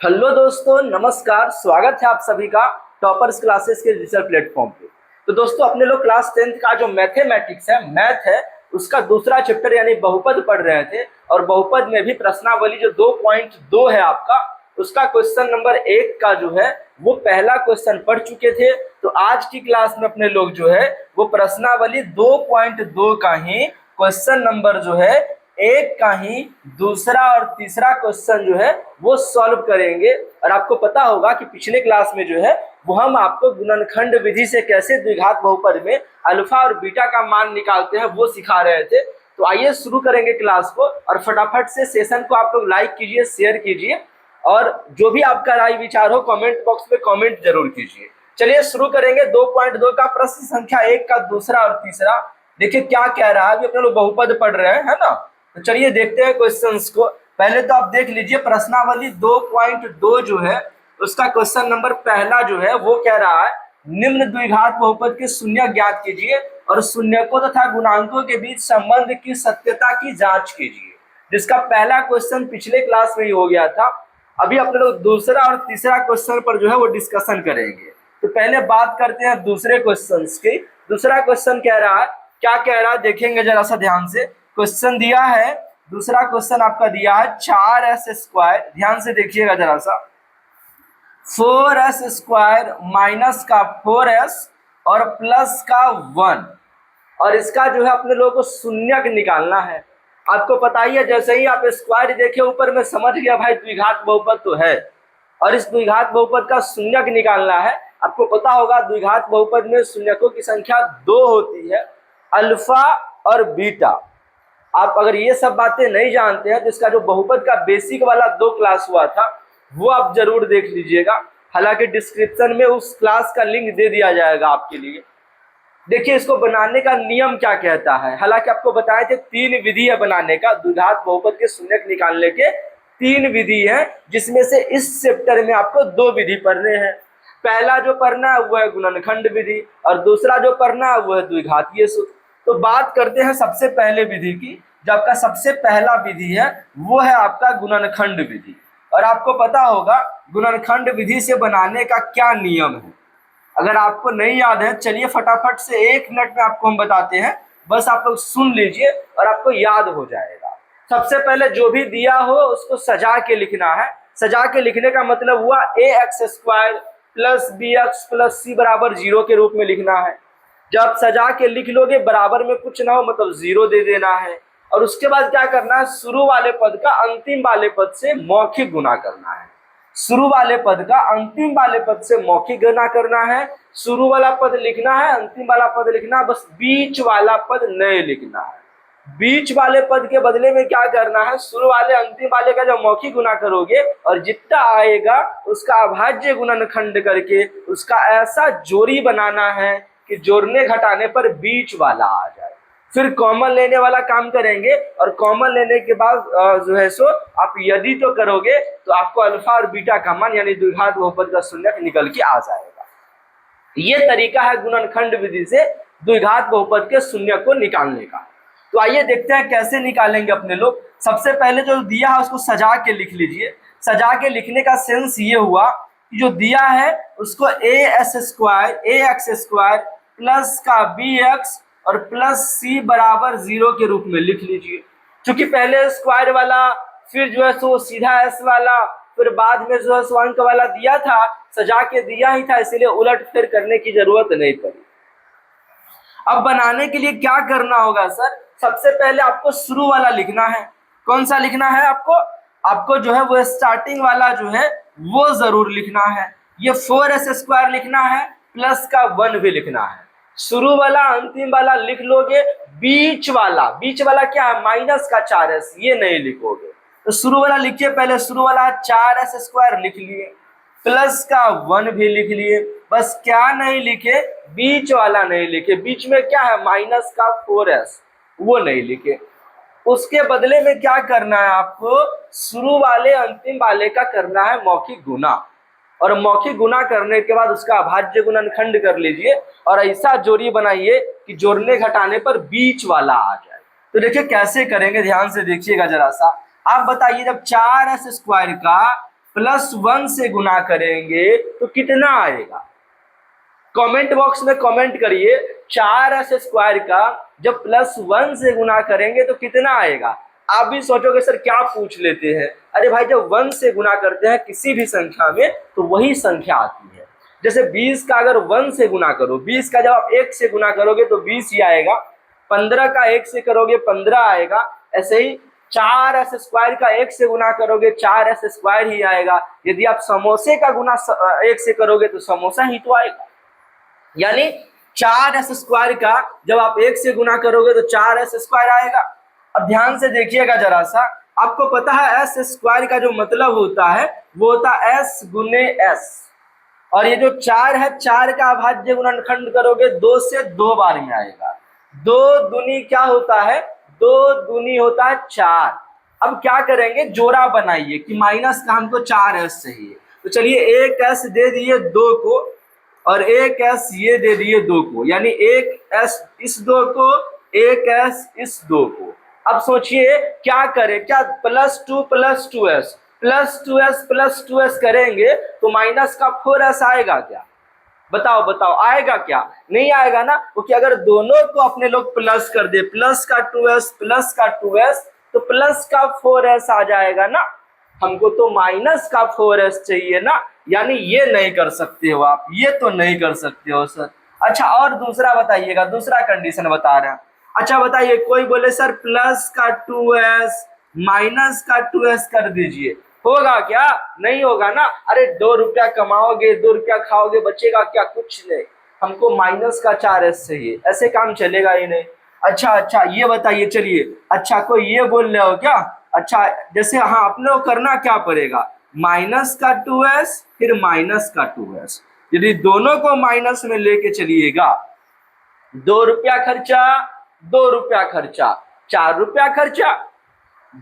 Hello दोस्तों, नमस्कार। स्वागत है आप सभी का टॉपर्स क्लासेस के डिजिटल प्लेटफॉर्म पे। तो दोस्तों, अपने लोग क्लास 10th का जो मैथमेटिक्स है, मैथ है, उसका दूसरा चैप्टर यानी बहुपद पढ़ रहे थे। और बहुपद में भी प्रश्नावली जो 2.2 है आपका, उसका क्वेश्चन नंबर 1 का जो है वो पहला क्वेश्चन पढ़ चुके थे। तो आज की क्लास में अपने लोग जो है वो प्रश्नावली 2.2 का ही क्वेश्चन नंबर जो है 1 का ही दूसरा और तीसरा क्वेश्चन जो है वो सॉल्व करेंगे। और आपको पता होगा कि पिछले क्लास में जो है वो हम आपको गुणनखंड विधि से कैसे द्विघात बहुपद में अल्फा और बीटा का मान निकालते हैं वो सिखा रहे थे। तो आइए शुरू करेंगे क्लास को, और फटाफट से सेशन को आप लोग लाइक कीजिए, शेयर कीजिए, और जो भी आपका राय विचार हो कमेंट बॉक्स में कमेंट जरूर कीजिए। चलिए शुरू करेंगे 2.2 का प्रश्न संख्या 1 का दूसरा और तीसरा। देखिए क्या कह रहा है, अभी अपने लोग बहुपद पढ़ रहे हैं, है ना। तो चलिए देखते हैं क्वेश्चंस को। पहले तो आप देख लीजिए प्रश्नावली 2.2 जो है उसका क्वेश्चन नंबर पहला जो है वो कह रहा है, निम्न द्विघात बहुपद के शून्य ज्ञात कीजिए और शून्यकों तथा गुणांकों के बीच संबंध की सत्यता की जांच कीजिए। जिसका पहला क्वेश्चन पिछले क्लास में ही हो गया था। अभी अपने लोग दूसरा और तीसरा क्वेश्चन पर जो है वो डिस्कशन करेंगे। तो पहले बात करते हैं दूसरे क्वेश्चन की। दूसरा क्वेश्चन कह रहा है, क्या कह रहा है देखेंगे जरा सा ध्यान से। क्वेश्चन दिया है, दूसरा क्वेश्चन आपका दिया है 4s²। ध्यान से देखिएगा जरा सा। 4s² माइनस का 4s और प्लस का 1, और इसका जो है अपने लोगों को शून्यक निकालना है। आपको पता ही है, जैसे ही आप स्क्वायर देखे ऊपर में समझ गया भाई द्विघात बहुपद तो है, और इस द्विघात बहुपद का शून्यक निकालना है। आपको पता होगा द्विघात बहुपद में शून्यकों की संख्या 2 होती है, अल्फा और बीटा। आप अगर ये सब बातें नहीं जानते हैं तो इसका जो बहुपद का बेसिक वाला 2 क्लास हुआ था वो आप जरूर देख लीजिएगा। हालांकि डिस्क्रिप्शन में उस क्लास का लिंक दे दिया जाएगा आपके लिए। देखिए इसको बनाने का नियम क्या कहता है। हालांकि आपको बताए थे 3 विधि है बनाने का, द्विघात बहुपद के शून्यक निकालने के 3 विधि है, जिसमें से इस चैप्टर में आपको 2 विधि पढ़ने हैं। पहला जो पढ़ना है वो है गुणनखंड विधि, और दूसरा जो पढ़ना है वो है द्विघातीय सूत्र। तो बात करते हैं सबसे पहले विधि की। जो आपका सबसे पहला विधि है वो है आपका गुणनखंड विधि। और आपको पता होगा गुणनखंड विधि से बनाने का क्या नियम है। अगर आपको नहीं याद है, चलिए फटाफट से 1 मिनट में आपको हम बताते हैं, बस आप लोग सुन लीजिए और आपको याद हो जाएगा। सबसे पहले जो भी दिया हो उसको सजा के लिखना है। सजा के लिखने का मतलब हुआ ax² plus bx plus c बराबर 0 के रूप में लिखना है। जब सजा के लिख लोगे बराबर में कुछ ना हो मतलब 0 दे देना है। और उसके बाद क्या करना है, शुरू वाले पद का अंतिम वाले पद से मौखिक गुना करना है। शुरू वाले पद का अंतिम वाले पद से मौखिक गुना करना है। शुरू वाला पद लिखना है, अंतिम वाला पद लिखना है, बस बीच वाला पद नहीं लिखना है। बीच वाले पद के बदले में क्या करना है, शुरू वाले अंतिम वाले का जब मौखिक गुना करोगे और जितना आएगा उसका अभाज्य गुणनखंड करके उसका ऐसा जोड़ी बनाना है कि जोड़ने घटाने पर बीच वाला आ जाए। फिर कॉमन लेने वाला काम करेंगे, और कॉमन लेने के बाद जो है सो आप यदि तो करोगे तो आपको अल्फा और बीटा का मान यानी द्विघात बहुपद का शून्यक निकल के आ जाएगा। ये तरीका है गुणनखंड विधि से द्विघात बहुपद के शून्यक को निकालने का। तो आइए देखते हैं कैसे निकालेंगे अपने लोग। सबसे पहले जो दिया है उसको सजा के लिख लीजिए। सजा के लिखने का सेंस ये हुआ कि जो दिया है उसको ax² प्लस का bx और प्लस c बराबर 0 के रूप में लिख लीजिए। क्योंकि पहले स्क्वायर वाला, फिर जो है सो सीधा s वाला, फिर बाद में जो है सो अंक वाला दिया था, सजा के दिया ही था, इसीलिए उलट फेर करने की जरूरत नहीं पड़ी। अब बनाने के लिए क्या करना होगा सर, सबसे पहले आपको शुरू वाला लिखना है। कौन सा लिखना है आपको जो है वो स्टार्टिंग वाला जो है वो जरूर लिखना है। ये 4s² लिखना है, प्लस का 1 भी लिखना है। शुरू वाला अंतिम वाला लिख लोगे, बीच वाला क्या है, माइनस का 4s, ये नहीं लिखोगे। तो शुरू वाला लिखिए, पहले शुरू वाला 4s² लिख लिए, प्लस का 1 भी लिख लिए। बस क्या नहीं लिखे, बीच वाला नहीं लिखे। बीच में क्या है, माइनस का 4s, वो नहीं लिखे। उसके बदले में क्या करना है आपको, शुरू वाले अंतिम वाले का करना है मौखिक गुना, और मौखिक गुना करने के बाद उसका अभाज्य गुणनखंड कर लीजिए और ऐसा जोड़ी बनाइए कि जोड़ने घटाने पर बीच वाला आ जाए। तो देखिए कैसे करेंगे, ध्यान से देखिएगा जरा सा। आप बताइए, जब 4s² का +1 से गुना करेंगे तो कितना आएगा? कमेंट बॉक्स में कमेंट करिए 4s² का जब +1 से गुना करेंगे तो कितना आएगा। आप भी सोचोगे सर क्या पूछ लेते हैं, अरे भाई जब 1 से गुना करते हैं किसी भी संख्या में तो वही संख्या आती है। जैसे 20 का अगर 1 से गुना करो, 20 का जब आप 1 से गुना करोगे तो 20 ही आएगा, 15 का 1 से करोगे 15 आएगा, ऐसे ही 4s² का 1 से गुना करोगे 4s² ही आएगा। यदि आप समोसे का गुना 1 से करोगे तो समोसा ही तो आएगा। यानी 4s² का जब आप 1 से गुना करोगे तो 4s² आएगा। अब ध्यान से देखिएगा जरा सा, आपको पता है s² का जो मतलब होता है वो होता है s गुने s, और ये जो 4 है 4 का अभाज्य गुणनखंड करोगे 2 से 2 बार में आएगा। 2 दूनी क्या होता है? 2 दूनी होता है 4। अब क्या करेंगे, जोड़ा बनाइए कि माइनस का हमको 4s चाहिए, तो चलिए 1s दे दिए 2 को और 1s ये दे दिए 2 को, यानी 1s इस 2 को, 1s इस 2 को। अब सोचिए क्या करें, क्या +2 + 2s +2s + 2s करेंगे तो माइनस का 4s आएगा क्या? बताओ बताओ आएगा क्या? नहीं आएगा ना, क्योंकि अगर दोनों को अपने लोग प्लस कर दे, प्लस का 2s प्लस का 2s तो प्लस का 4s आ जाएगा ना। हमको तो माइनस का 4s चाहिए ना, यानी ये नहीं कर सकते हो आप, ये तो नहीं कर सकते हो सर। अच्छा और दूसरा बताइएगा, दूसरा कंडीशन बता रहे हैं। अच्छा बताइए, कोई बोले सर प्लस का 2s माइनस का 2s कर दीजिए, होगा क्या? नहीं होगा ना। अरे 2 रुपया कमाओगे 2 रुपया खाओगे, बचेगा क्या? कुछ नहीं। हमको माइनस का 4s चाहिए, ऐसे काम चलेगा ही नहीं। अच्छा ये बताइए, चलिए अच्छा कोई ये बोल रहे हो क्या? अच्छा जैसे हाँ अपने को करना क्या पड़ेगा, माइनस का 2s फिर माइनस का 2s। यदि दोनों को माइनस में लेके चलिएगा, 2 रुपया खर्चा 2 रुपया खर्चा, 4 रुपया खर्चा,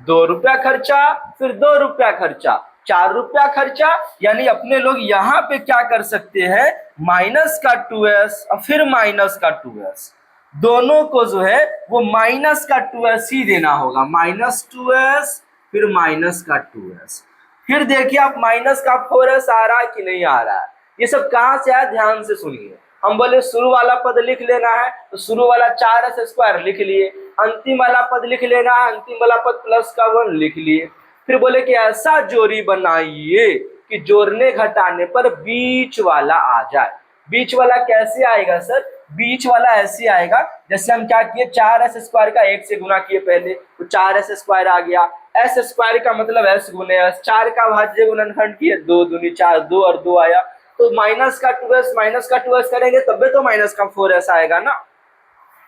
2 रुपया खर्चा, फिर 2 रुपया खर्चा, 4 रुपया खर्चा। यानी अपने लोग यहाँ पे क्या कर सकते हैं, माइनस का 2s और फिर माइनस का 2s, दोनों को जो है वो माइनस का 2s ही देना होगा। -2s फिर माइनस का 2s, फिर देखिए आप माइनस का 4s आ रहा है कि नहीं आ रहा है। ये सब कहाँ से आया, ध्यान से सुनिए। हम बोले शुरू वाला पद लिख लेना है तो शुरू वाला 4s² लिख लिए, अंतिम वाला पद लिख लेना है, अंतिम वाला पद प्लस का 1 लिख लिए। फिर बोले कि ऐसा जोड़ी बनाइए कि जोड़ने घटाने पर बीच वाला आ जाए। बीच वाला कैसे आएगा सर? बीच वाला ऐसे आएगा जैसे हम क्या किए, 4s² का 1 से गुना किए पहले तो 4s² आ गया। s² का मतलब s गुने s, 4 का भाज्य गुणनखंड किए 2 दूनी 4, 2 और 2 आया, तो माइनस का 2s करेंगे तब भी तो माइनस का 4s आएगा ना।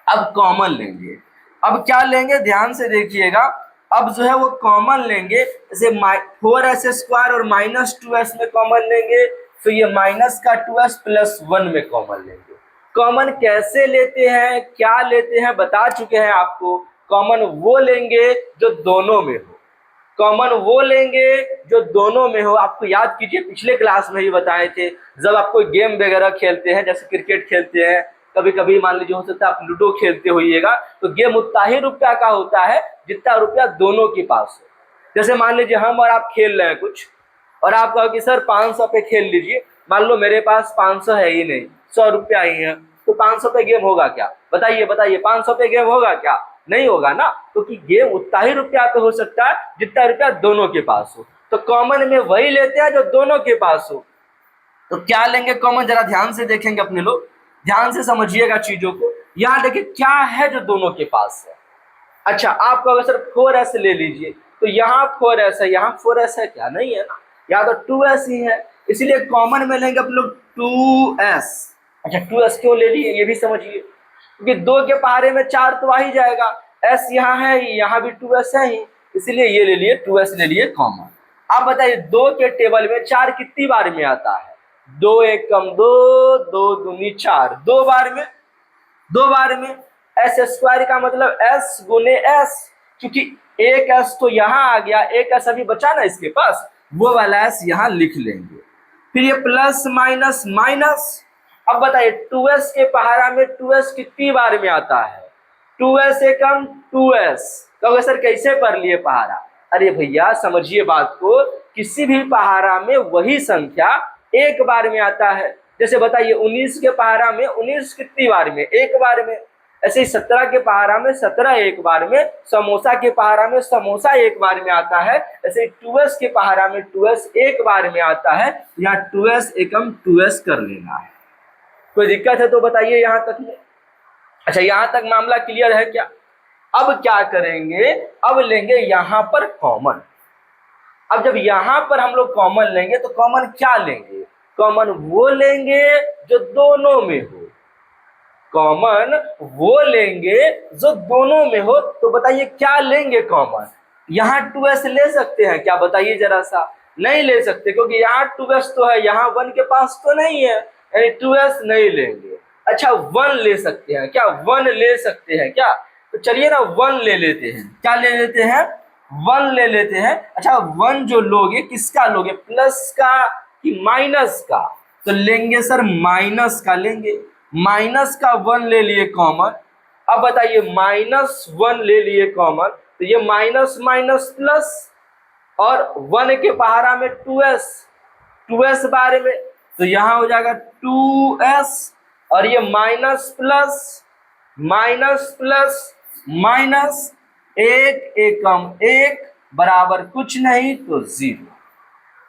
अब कॉमन लेंगे, अब क्या लेंगे ध्यान से देखिएगा, अब जो है वो कॉमन लेंगे, जैसे 4s² और -2s में कॉमन लेंगे, फिर ये माइनस का 2s + 1 में कॉमन लेंगे। कॉमन कैसे लेते हैं, क्या लेते हैं बता चुके हैं आपको। कॉमन वो लेंगे जो दोनों में हो, कॉमन वो लेंगे जो दोनों में हो। आपको याद कीजिए पिछले क्लास में ही बताए थे, जब आप कोई गेम वगैरह खेलते हैं, जैसे क्रिकेट खेलते हैं, कभी कभी मान लीजिए हो सकता है आप लूडो खेलते होइएगा, तो गेम उतना ही रुपया का होता है जितना रुपया दोनों के पास हो। जैसे मान लीजिए हम और आप खेल रहे हैं कुछ, और आप कहो कि सर 500 पे खेल लीजिए, मान लो मेरे पास 500 है ही नहीं, 100 रुपया ही है, तो 500 पे गेम होगा क्या? बताइए बताइए, 500 पे गेम होगा क्या? नहीं होगा ना, क्योंकि गेम उतना ही रुपया पे हो सकता है जितना रुपया दोनों के पास हो। तो कॉमन में वही लेते हैं जो दोनों के पास हो। तो क्या लेंगे कॉमन, जरा ध्यान से देखेंगे अपने लोग, ध्यान से समझिएगा चीजों को। यहाँ देखिए क्या है जो दोनों के पास है। अच्छा आप कहोगे सर 4s ले लीजिए, तो यहाँ 4s है, यहाँ 4s है क्या? नहीं है ना, यहाँ तो 2s ही है, इसलिए कॉमन में लेंगे अपने लोग 2s। अच्छा 2s क्यों ले लिए ये भी समझिए, क्योंकि 2 के पहाड़े में 4 तो आ ही जाएगा, s यहाँ है ही, यहाँ भी 2s है ही, इसलिए ये ले लिए 2s ले लिए कॉमन। आप बताइए 2 के टेबल में 4 कितनी बार में आता है? 2 एकम 2, 2 दूनी 4, 2 बार में, 2 बार में। s² का मतलब s गुने s, क्योंकि एक s तो यहाँ आ गया, एक s अभी बचा ना इसके पास, वो वाला s यहाँ लिख लेंगे। फिर ये प्लस माइनस माइनस। अब बताइए 2s के पहाड़ा में 2s कितनी बार में आता है? 2s एकम 2s। कहोगे सर कैसे पढ़ लिए पहाड़ा? अरे भैया समझिए बात को, किसी भी पहाड़ा में वही संख्या एक बार में आता है। जैसे बताइए 19 के पहाड़ा में 19 कितनी बार में? एक बार में। ऐसे ही 17 के पहाड़ा में 17 एक बार में, समोसा के पहाड़ा में समोसा एक बार में आता है। ऐसे 2s के पहाड़ा में 2s एक बार में आता है। यहाँ 2s एकम 2s कर लेना है। कोई दिक्कत है तो बताइए यहाँ तक में। अच्छा यहाँ तक मामला क्लियर है क्या? अब क्या करेंगे, अब लेंगे यहाँ पर कॉमन। अब जब यहाँ पर हम लोग कॉमन लेंगे तो कॉमन क्या लेंगे? कॉमन वो लेंगे जो दोनों में हो। कॉमन वो लेंगे जो दोनों में हो। तो बताइए क्या लेंगे कॉमन? यहाँ 2s ले सकते हैं क्या? बताइए जरा सा। नहीं ले सकते, क्योंकि यहाँ 2s तो है, यहाँ 1 के पास तो नहीं है, यानी 2s नहीं लेंगे। अच्छा 1 ले सकते हैं क्या? 1 ले सकते हैं क्या? तो चलिए ना 1 ले लेते हैं। क्या ले लेते हैं? 1 ले लेते हैं। अच्छा 1 जो लोगे किसका लोगे? प्लस का कि माइनस का? तो लेंगे सर माइनस का लेंगे। माइनस का 1 ले लिए कॉमन। अब बताइए -1 ले लिए कॉमन, तो ये माइनस माइनस प्लस, और 1 के पहाड़ा में 2s बारे में, तो यहाँ हो जाएगा 2s, और ये माइनस प्लस माइनस, एक एकम एक बराबर कुछ नहीं तो 0।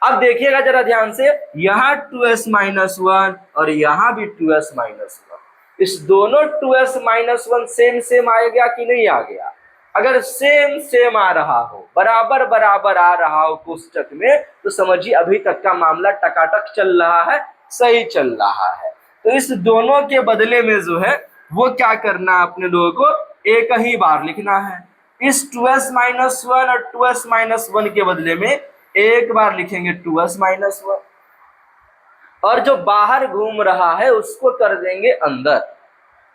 अब देखिएगा जरा ध्यान से, यहाँ 2s माइनस 1 और यहाँ भी 2s माइनस 1, इस दोनों 2s माइनस 1 सेम आ गया कि नहीं आ गया? अगर सेम आ रहा हो, बराबर बराबर आ रहा हो कोष्टक में, तो समझिए अभी तक का मामला टकाटक चल रहा है, सही चल रहा है। तो इस दोनों के बदले में जो है वो क्या करना है अपने लोगों को? एक ही बार लिखना है। इस 2s माइनस 1 और 2s माइनस 1 के बदले में एक बार लिखेंगे 2s माइनस 1, और जो बाहर घूम रहा है उसको कर देंगे अंदर।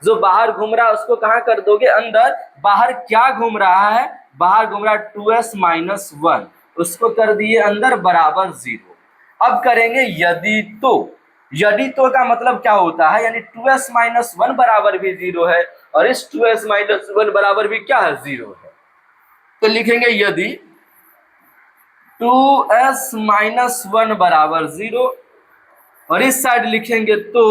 जो बाहर घूम रहा है उसको कहाँ कर दोगे? अंदर। बाहर क्या घूम रहा है? बाहर घूम रहा है 2s माइनस 1, उसको कर दिए अंदर बराबर 0। अब करेंगे यदि तो। यदि तो का मतलब क्या होता है? यानी 2s माइनस 1 बराबर भी 0 है, और इस 2s माइनस 1 बराबर भी क्या है? 0 है। तो लिखेंगे यदि 2s माइनस 1 बराबर 0, और इस साइड लिखेंगे तो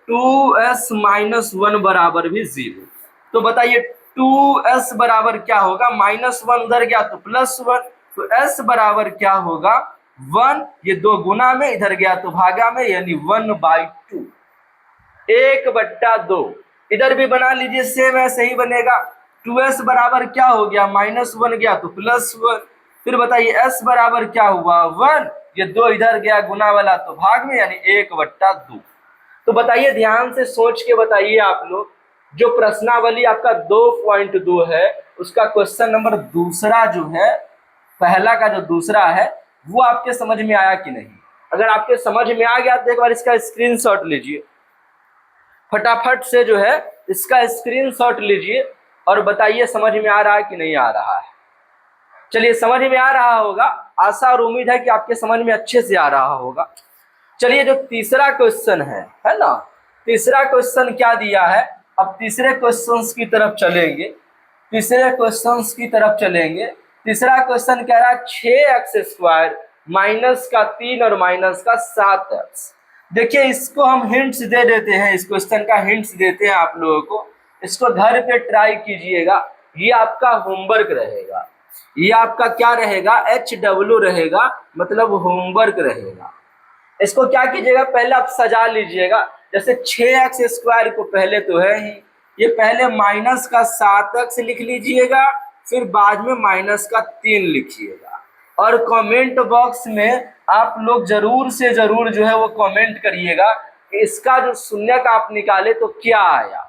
2s माइनस 1 बराबर भी 0। तो बताइए 2s बराबर क्या होगा? -1 उधर गया तो +1, तो s बराबर क्या होगा? 1। ये 2 गुना में, इधर गया तो भागा में, यानी 1/2, 1/2। इधर भी बना लीजिए, सेम ऐसे ही बनेगा। 2s बराबर क्या हो गया? -1 गया तो +1। फिर बताइए s बराबर क्या हुआ? 1। ये 2 इधर गया गुना वाला तो भाग में, यानी 1/2। तो बताइए ध्यान से सोच के बताइए आप लोग, जो प्रश्नावली आपका 2.2 है उसका क्वेश्चन नंबर दूसरा जो है, पहला का जो दूसरा है, वो आपके समझ में आया कि नहीं? अगर आपके समझ में आ गया तो एक बार इसका स्क्रीनशॉट लीजिए, फटाफट से जो है इसका स्क्रीनशॉट लीजिए और बताइए समझ में आ रहा है कि नहीं आ रहा है। चलिए समझ में आ रहा होगा, आशा और उम्मीद है कि आपके समझ में अच्छे से आ रहा होगा। चलिए जो तीसरा क्वेश्चन है ना, तीसरा क्वेश्चन क्या दिया है? अब तीसरे क्वेश्चंस की तरफ चलेंगे। तीसरा क्वेश्चन कह रहा है 6x² -3 और -7x। देखिए इसको हम हिंट्स दे देते हैं, इस क्वेश्चन का हिंट्स देते हैं आप लोगों को, इसको घर पे ट्राई कीजिएगा। ये आपका होमवर्क रहेगा, ये आपका क्या रहेगा? HW रहेगा, मतलब होमवर्क रहेगा। इसको क्या कीजिएगा? पहले आप सजा लीजिएगा। जैसे 6x² को पहले तो है ही, ये पहले -7x लिख लीजिएगा, फिर बाद में -3 लिखिएगा। और कमेंट बॉक्स में आप लोग जरूर से जरूर जो है वो कमेंट करिएगा कि इसका जो शून्यक आप निकाले तो क्या आया,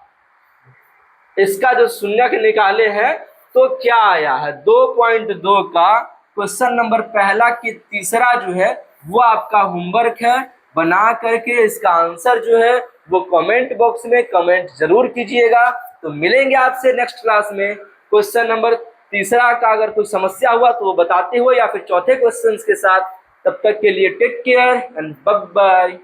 इसका जो शून्यक निकाले हैं तो क्या आया है। 2.2 का क्वेश्चन नंबर पहला की तीसरा जो है वो आपका होमवर्क है। बना करके इसका आंसर जो है वो कमेंट बॉक्स में कमेंट जरूर कीजिएगा। तो मिलेंगे आपसे नेक्स्ट क्लास में क्वेश्चन नंबर तीसरा का। अगर कोई समस्या हुआ तो वो बताते हुए, या फिर चौथे क्वेश्चन के साथ। तब तक के लिए take care and bye bye.